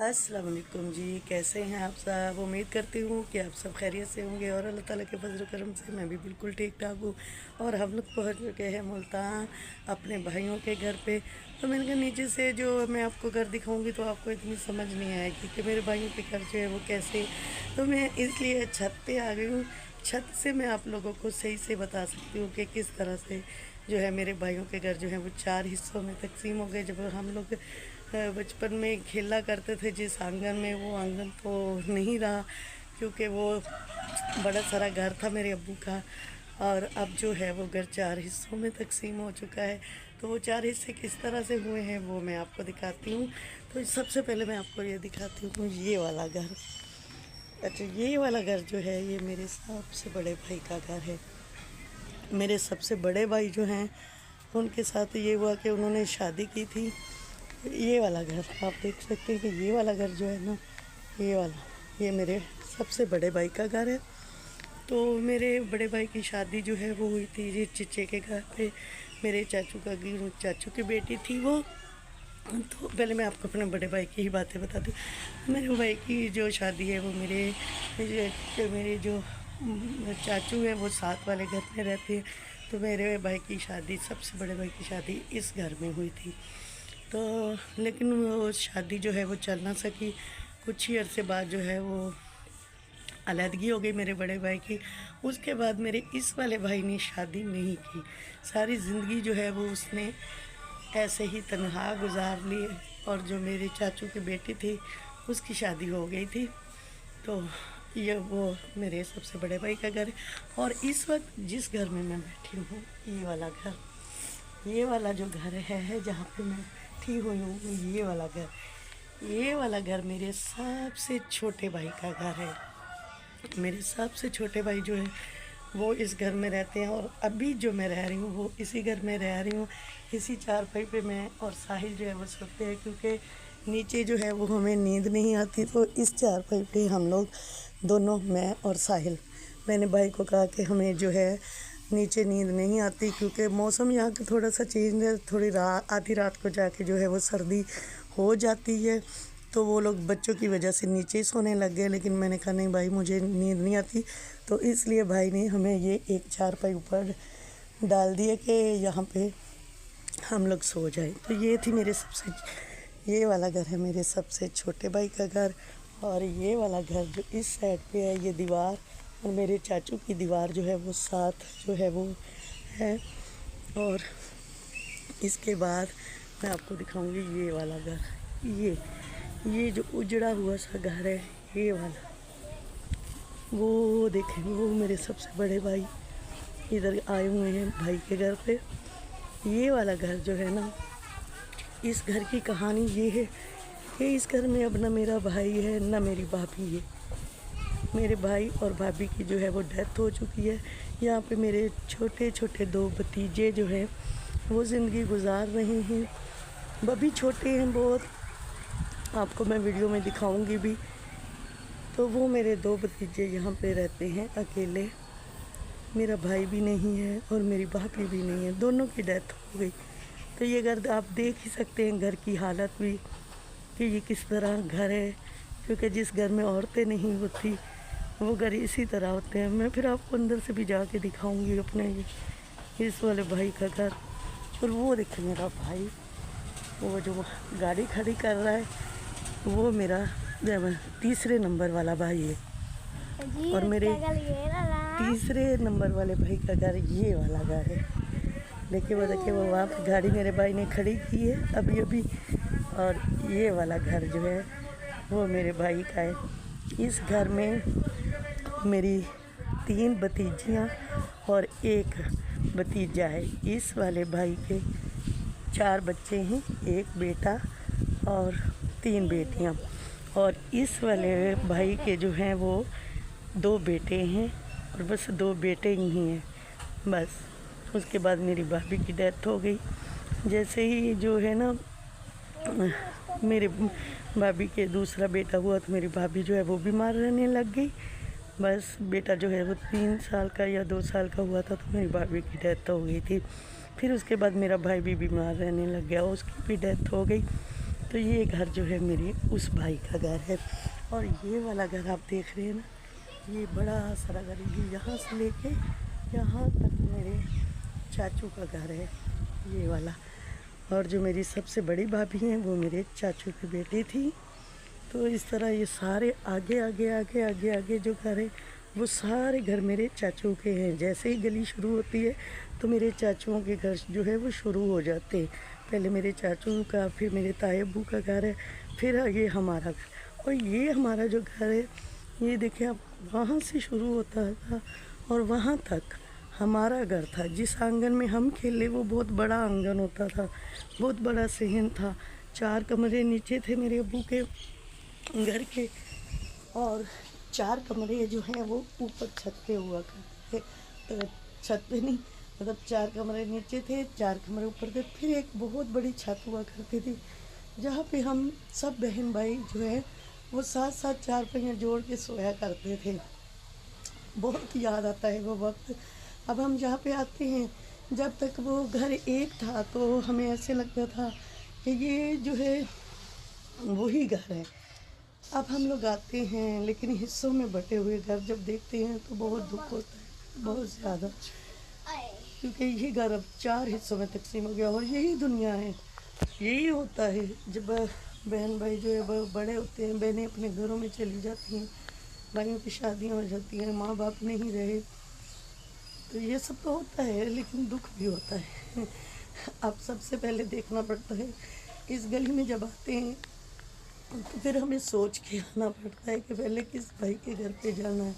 अस्सलाम वालेकुम जी। कैसे हैं आप सब? उम्मीद करती हूँ कि आप सब खैरियत से होंगे और अल्लाह ताला के फजल करम से मैं भी बिल्कुल ठीक ठाक हूँ। और हम लोग पहुँच चुके हैं मुल्तान अपने भाइयों के घर पे। तो मैंने कहा नीचे से जो मैं आपको घर दिखाऊंगी तो आपको इतनी समझ नहीं आएगी कि मेरे भाइयों के घर जो है वो कैसे। तो मैं इसलिए छत पे आ गई हूँ। छत से मैं आप लोगों को सही से बता सकती हूँ कि किस तरह से जो है मेरे भाइयों के घर जो है वो 4 हिस्सों में तकसीम हो गए। जब हम लोग बचपन में खेला करते थे जिस आंगन में, वो आंगन तो नहीं रहा क्योंकि वो बड़ा सारा घर था मेरे अब्बू का। और अब जो है वो घर 4 हिस्सों में तकसीम हो चुका है। तो वो 4 हिस्से किस तरह से हुए हैं वो मैं आपको दिखाती हूँ। तो सबसे पहले मैं आपको ये दिखाती हूँ ये वाला घर। अच्छा, ये वाला घर जो है ये मेरे सबसे बड़े भाई का घर है। मेरे सबसे बड़े भाई जो हैं उनके साथ ये हुआ कि उन्होंने शादी की थी। ये वाला घर आप देख सकते हैं कि ये वाला घर जो है ना, ये वाला, ये मेरे सबसे बड़े भाई का घर है। तो मेरे बड़े भाई की शादी जो है वो हुई थी ये चचे के घर पे। मेरे चाचू की बेटी थी वो। तो पहले मैं आपको अपने बड़े भाई की ही बातें बताती हूँ। मेरे भाई की जो शादी है वो मेरे जो चाचू हैं वो साथ वाले घर में रहते हैं। तो मेरे भाई की शादी, सबसे बड़े भाई की शादी इस घर में हुई थी। तो लेकिन वो शादी जो है वो चल ना सकी। कुछ ही अरसे बाद जो है वो अलहदगी हो गई मेरे बड़े भाई की। उसके बाद मेरे इस वाले भाई ने शादी नहीं की। सारी ज़िंदगी जो है वो उसने ऐसे ही तनहा गुजार ली। और जो मेरे चाचू की बेटी थी उसकी शादी हो गई थी। तो ये वो मेरे सबसे बड़े भाई का घर है। और इस वक्त जिस घर में मैं बैठी हूँ, ये वाला जो घर है जहाँ पे मैं बैठी हुई हूँ, ये वाला घर मेरे सबसे छोटे भाई का घर है। मेरे सबसे छोटे भाई जो है वो इस घर में रहते हैं। और अभी जो मैं रह रही हूँ वो इसी घर में रह रही हूँ। इसी चारपाई पे मैं और साहिल जो है वो सोते हैं, क्योंकि नीचे जो है वो हमें नींद नहीं आती। तो इस चारपाई पे हम लोग दोनों, मैं और साहिल, मैंने भाई को कहा कि हमें जो है नीचे नींद नहीं आती क्योंकि मौसम यहाँ का थोड़ा सा चेंज है। थोड़ी रात, आधी रात को जाके जो है वो सर्दी हो जाती है। तो वो लोग बच्चों की वजह से नीचे ही सोने लग गए। लेकिन मैंने कहा नहीं भाई, मुझे नींद नहीं आती। तो इसलिए भाई ने हमें ये एक चारपाई ऊपर डाल दिए कि यहाँ पे हम लोग सो जाएं। तो ये वाला घर है मेरे सबसे छोटे भाई का घर। और ये वाला घर जो इस साइड पे है, ये दीवार और मेरे चाचू की दीवार जो है वो साथ जो है वो है। और इसके बाद मैं आपको दिखाऊंगी ये वाला घर। ये जो उजड़ा हुआ सा घर है, ये वाला, वो देखें, वो मेरे सबसे बड़े भाई इधर आए हुए हैं भाई के घर पे। ये वाला घर जो है ना, इस घर की कहानी ये है कि इस घर में अब ना मेरा भाई है ना मेरी भाभी है। मेरे भाई और भाभी की जो है वो डेथ हो चुकी है। यहाँ पे मेरे छोटे छोटे 2 भतीजे जो हैं वो ज़िंदगी गुजार रहे हैं। भाभी छोटे हैं बहुत, आपको मैं वीडियो में दिखाऊंगी भी। तो वो मेरे 2 भतीजे यहाँ पे रहते हैं अकेले। मेरा भाई भी नहीं है और मेरी भाभी भी नहीं है, दोनों की डेथ हो गई। तो ये घर आप देख ही सकते हैं, घर की हालत भी कि ये किस तरह घर है। क्योंकि जिस घर में औरतें नहीं होती वो घर इसी तरह होते हैं। मैं फिर आपको अंदर से भी जाके दिखाऊंगी अपने इस वाले भाई का घर। और वो देखिए मेरा भाई, वो जो गाड़ी खड़ी कर रहा है वो मेरा तीसरे नंबर वाला भाई है। और मेरे तीसरे नंबर वाले भाई का घर ये वाला घर है। देखिए वो वहाँ पे गाड़ी मेरे भाई ने खड़ी की है अभी अभी। और ये वाला घर जो है वो मेरे भाई का है। इस घर में मेरी 3 भतीजियाँ और 1 भतीजा है। इस वाले भाई के 4 बच्चे हैं, 1 बेटा और 3 बेटियाँ। और इस वाले भाई के जो हैं वो 2 बेटे हैं और बस 2 बेटे ही हैं बस। उसके बाद मेरी भाभी की डेथ हो गई। जैसे ही जो है ना मेरे भाभी के दूसरा बेटा हुआ तो मेरी भाभी जो है वो बीमार रहने लग गई। बस बेटा जो है वो 3 साल का या 2 साल का हुआ था तो मेरी भाभी की डेथ हो गई थी। फिर उसके बाद मेरा भाई भी बीमार रहने लग गया, उसकी भी डेथ हो गई। तो ये घर जो है मेरे उस भाई का घर है। और ये वाला घर आप देख रहे हैं ना, ये बड़ा सारा घर, ये यहाँ से लेके यहाँ तक मेरे चाचू का घर है, ये वाला। और जो मेरी सबसे बड़ी भाभी हैं वो मेरे चाचू की बेटी थी। तो इस तरह ये सारे आगे आगे आगे आगे आगे जो घर है वो सारे घर मेरे चाचू के हैं। जैसे ही गली शुरू होती है तो मेरे चाचुओं के घर जो है वो शुरू हो जाते हैं। पहले मेरे चाचू का, फिर मेरे ताए अब्बू का घर है, फिर ये हमारा घर। और ये हमारा जो घर है, ये देखिए आप, वहाँ से शुरू होता था और वहाँ तक हमारा घर था। जिस आंगन में हम खेले वो बहुत बड़ा आंगन होता था, बहुत बड़ा सहन था। 4 कमरे नीचे थे मेरे अब्बू के घर के, और 4 कमरे जो हैं वो ऊपर छत पे हुआ करते थे। छत पे नहीं, मतलब 4 कमरे नीचे थे, 4 कमरे ऊपर थे। फिर एक बहुत बड़ी छत हुआ करती थी जहाँ पे हम सब बहन भाई जो है वो साथ साथ 4 पहिया जोड़ के सोया करते थे। बहुत याद आता है वो वक्त। अब हम जहाँ पे आते हैं, जब तक वो घर एक था तो हमें ऐसे लगता था कि ये जो है वही घर है। अब हम लोग आते हैं लेकिन हिस्सों में बटे हुए घर जब देखते हैं तो बहुत दुख होता है, बहुत ज़्यादा। क्योंकि ये घर अब 4 हिस्सों में तकसीम हो गया और यही दुनिया है। यही होता है जब बहन भाई जो है वो बड़े होते हैं, बहनें अपने घरों में चली जाती हैं, भाइयों की शादियाँ हो जाती हैं, माँ बाप नहीं रहे, तो ये सब तो होता है। लेकिन दुख भी होता है। अब सबसे पहले देखना पड़ता है, इस गली में जब आते हैं तो फिर हमें सोच के आना पड़ता है कि पहले किस भाई के घर पे जाना है,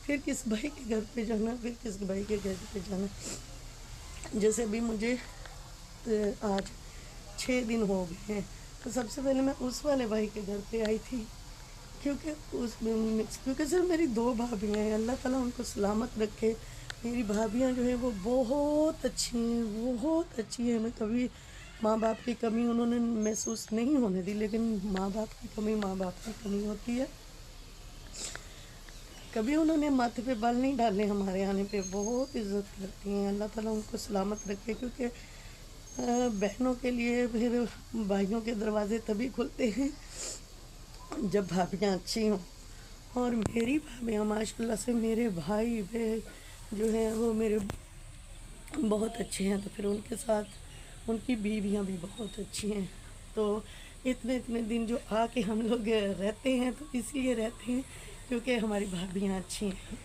फिर किस भाई के घर पे जाना है, फिर किस भाई के घर पे जाना है। जैसे अभी मुझे आज 6 दिन हो गए हैं, तो सबसे पहले मैं उस वाले भाई के घर पे आई थी, क्योंकि सिर्फ मेरी 2 भाभियाँ हैं, अल्लाह ताला उनको सलामत रखे। मेरी भाभियाँ जो हैं वो बहुत अच्छी हैं, बहुत अच्छी हैं। मैं कभी माँ बाप की कमी उन्होंने महसूस नहीं होने दी, लेकिन माँ बाप की कमी माँ बाप की कमी होती है। कभी उन्होंने माथे पे बाल नहीं डाले हमारे आने पे, बहुत इज़्ज़त करती हैं। अल्लाह ताला उनको सलामत रखे, क्योंकि बहनों के लिए फिर भाइयों के दरवाजे तभी खुलते हैं जब भाभियाँ अच्छी हों। और मेरी भाभियाँ माशाल्लाह से, मेरे भाई वे जो हैं वो मेरे बहुत अच्छे हैं, तो फिर उनके साथ उनकी बीवियाँ भी बहुत अच्छी हैं। तो इतने इतने दिन जो आके हम लोग रहते हैं तो इसलिए रहते हैं क्योंकि हमारी भाभियाँ अच्छी हैं,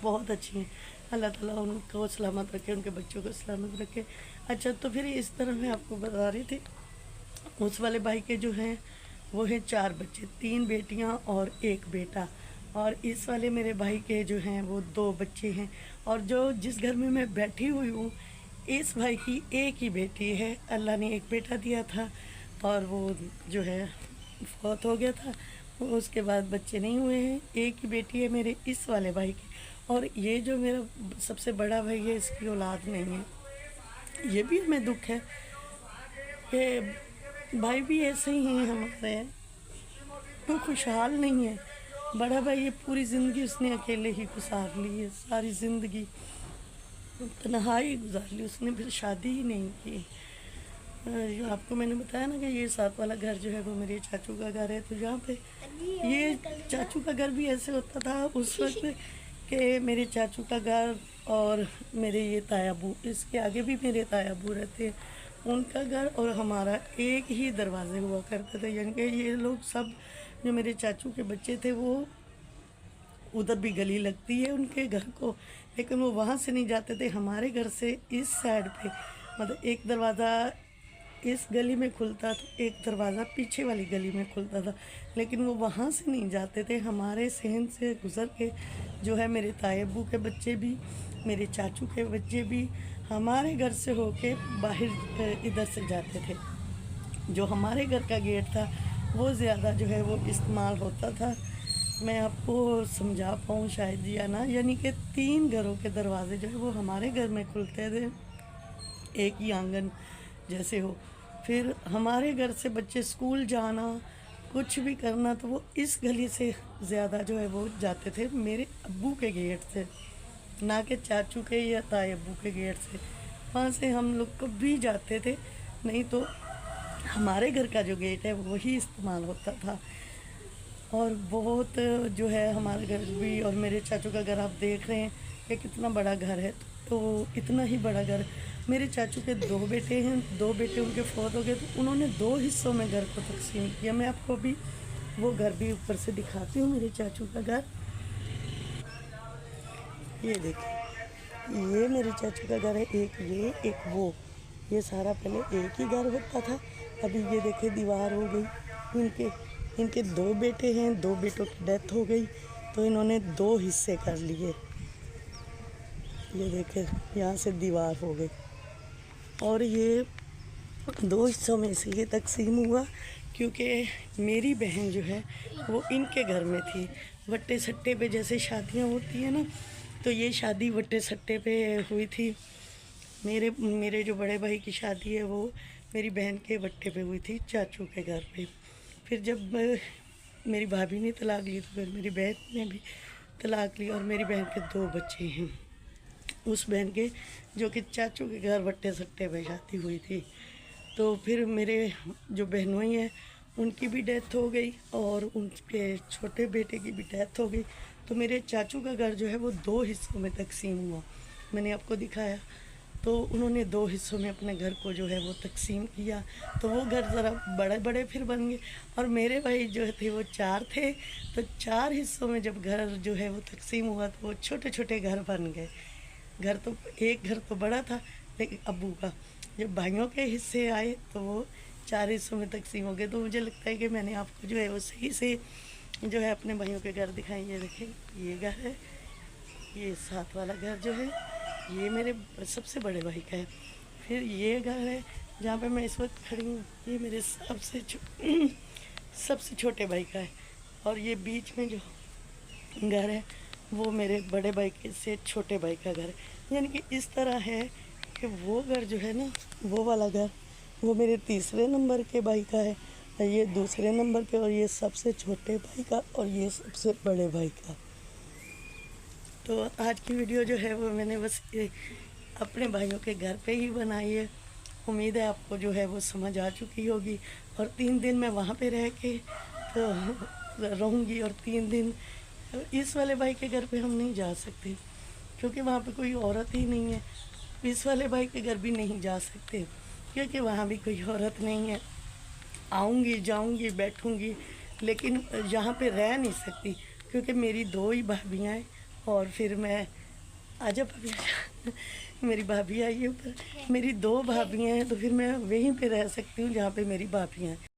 बहुत अच्छी हैं। अल्लाह ताला उनको सलामत रखे, उनके बच्चों को सलामत रखे। अच्छा, तो फिर इस तरह मैं आपको बता रही थी, उस वाले भाई के जो हैं वो हैं 4 बच्चे, 3 बेटियां और 1 बेटा। और इस वाले मेरे भाई के जो हैं वो 2 बच्चे हैं। और जो जिस घर में मैं बैठी हुई हूँ, इस भाई की एक ही बेटी है। अल्लाह ने एक बेटा दिया था और वो जो है फौत हो गया था, उसके बाद बच्चे नहीं हुए हैं। एक ही बेटी है मेरे इस वाले भाई की। और ये जो मेरा सबसे बड़ा भाई है, इसकी औलाद नहीं है। ये भी हमें दुख है कि भाई भी ऐसे ही हैं हमारे, तो खुशहाल नहीं है। बड़ा भाई ये पूरी ज़िंदगी उसने अकेले ही गुजार ली है, सारी ज़िंदगी तन्हाई गुजार ली उसने, फिर शादी ही नहीं की। जो आपको मैंने बताया ना कि ये 7 वाला घर जो है वो मेरे चाचू का घर है। तो यहाँ पे ये चाचू का घर भी ऐसे होता था उस वक्त कि मेरे चाचू का घर और मेरे ये तायाबू, इसके आगे भी मेरे तायाबू रहते हैं, उनका घर और हमारा एक ही दरवाजे हुआ करते थे। यानी कि ये लोग सब जो मेरे चाचू के बच्चे थे वो उधर भी गली लगती है उनके घर को, लेकिन वो वहाँ से नहीं जाते थे। हमारे घर से इस साइड पे मतलब एक दरवाज़ा इस गली में खुलता था, एक दरवाज़ा पीछे वाली गली में खुलता था, लेकिन वो वहाँ से नहीं जाते थे। हमारे सहन से गुज़र के जो है मेरे तायब्बू के बच्चे भी, मेरे चाचू के बच्चे भी हमारे घर से होके बाहर इधर से जाते थे। जो हमारे घर का गेट था वो ज़्यादा जो है वो इस्तेमाल होता था। मैं आपको समझा पाऊँ शायद या ना, यानी कि 3 घरों के दरवाजे जो है वो हमारे घर में खुलते थे, एक ही आंगन जैसे हो। फिर हमारे घर से बच्चे स्कूल जाना, कुछ भी करना, तो वो इस गली से ज़्यादा जो है वो जाते थे मेरे अब्बू के गेट से, ना कि चाचू के या ताए अब्बू के गेट से। वहाँ से हम लोग कभी जाते थे, नहीं तो हमारे घर का जो गेट है वही इस्तेमाल होता था। और बहुत जो है हमारा घर भी और मेरे चाचू का घर आप देख रहे हैं कि कितना बड़ा घर है। तो इतना ही बड़ा घर, मेरे चाचू के 2 बेटे हैं, 2 बेटे उनके फौत हो गए, तो उन्होंने 2 हिस्सों में घर को तकसीम किया। मैं आपको अभी वो घर भी ऊपर से दिखाती हूँ, मेरे चाचू का घर। ये देखिए, ये मेरे चाचू का घर है, एक ये एक वो। ये सारा पहले एक ही घर होता था, अभी ये देखिए दीवार हो गई। इनके 2 बेटे हैं, 2 बेटों की डेथ हो गई, तो इन्होंने 2 हिस्से कर लिए। ये देखिए यहाँ से दीवार हो गई, और ये 2 हिस्सों में से ये तकसीम हुआ क्योंकि मेरी बहन जो है वो इनके घर में थी। वट्टे सट्टे पे जैसे शादियाँ होती हैं ना, तो ये शादी वट्टे सट्टे पे हुई थी। मेरे जो बड़े भाई की शादी है वो मेरी बहन के वट्टे पे हुई थी, चाचू के घर पे। फिर जब मेरी भाभी ने तलाक ली तो फिर मेरी बहन ने भी तलाक ली, और मेरी बहन के 2 बच्चे हैं उस बहन के, जो कि चाचू के घर वट्टे सट्टे पे शादी हुई थी। तो फिर मेरे जो बहनोई हैं उनकी भी डेथ हो गई, और उनके छोटे बेटे की भी डेथ हो गई। तो मेरे चाचू का घर जो है वो 2 हिस्सों में तकसीम हुआ, मैंने आपको दिखाया। तो उन्होंने 2 हिस्सों में अपने घर को जो है वो तकसीम किया, तो वो घर ज़रा बड़े बड़े फिर बन गए। और मेरे भाई जो थे वो 4 थे, तो 4 हिस्सों में जब घर जो है वो तकसीम हुआ तो वो छोटे छोटे घर बन गए। घर तो एक घर तो बड़ा था, लेकिन अब्बू का जब भाइयों के हिस्से आए तो वो 4 हिस्सों में तकसीम हो गए। तो मुझे लगता है कि मैंने आपको जो है वो सही से जो है अपने भाइयों के घर दिखाए। ये देखें, ये घर है, ये साथ वाला घर जो है ये मेरे सबसे बड़े भाई का है। फिर ये घर है जहाँ पे मैं इस वक्त खड़ी हूँ, ये मेरे सबसे छोटे भाई का है। और ये बीच में जो घर है वो मेरे बड़े भाई के से छोटे भाई का घर है। यानी कि इस तरह है कि वो घर जो है ना, वो वाला घर वो मेरे तीसरे नंबर के भाई का है, और ये दूसरे नंबर पे, और ये सबसे छोटे भाई का, और ये सबसे बड़े भाई का। तो आज की वीडियो जो है वो मैंने बस ये अपने भाइयों के घर पे ही बनाई है। उम्मीद है आपको जो है वो समझ आ चुकी होगी। और 3 दिन मैं वहाँ पे रह के तो रहूँगी, और 3 दिन इस वाले भाई के घर पे हम नहीं जा सकते क्योंकि वहाँ पे कोई औरत ही नहीं है। इस वाले भाई के घर भी नहीं जा सकते क्योंकि वहाँ भी कोई औरत नहीं है। आऊँगी, जाऊँगी, बैठूँगी, लेकिन यहाँ पे रह नहीं सकती क्योंकि मेरी 2 ही भाभियाँ हैं। और फिर मैं आजा भाभी आजा मेरी भाभी आई है ऊपर, मेरी 2 भाभियाँ हैं, तो फिर मैं वहीं पे रह सकती हूँ जहाँ पे मेरी भाभियाँ हैं।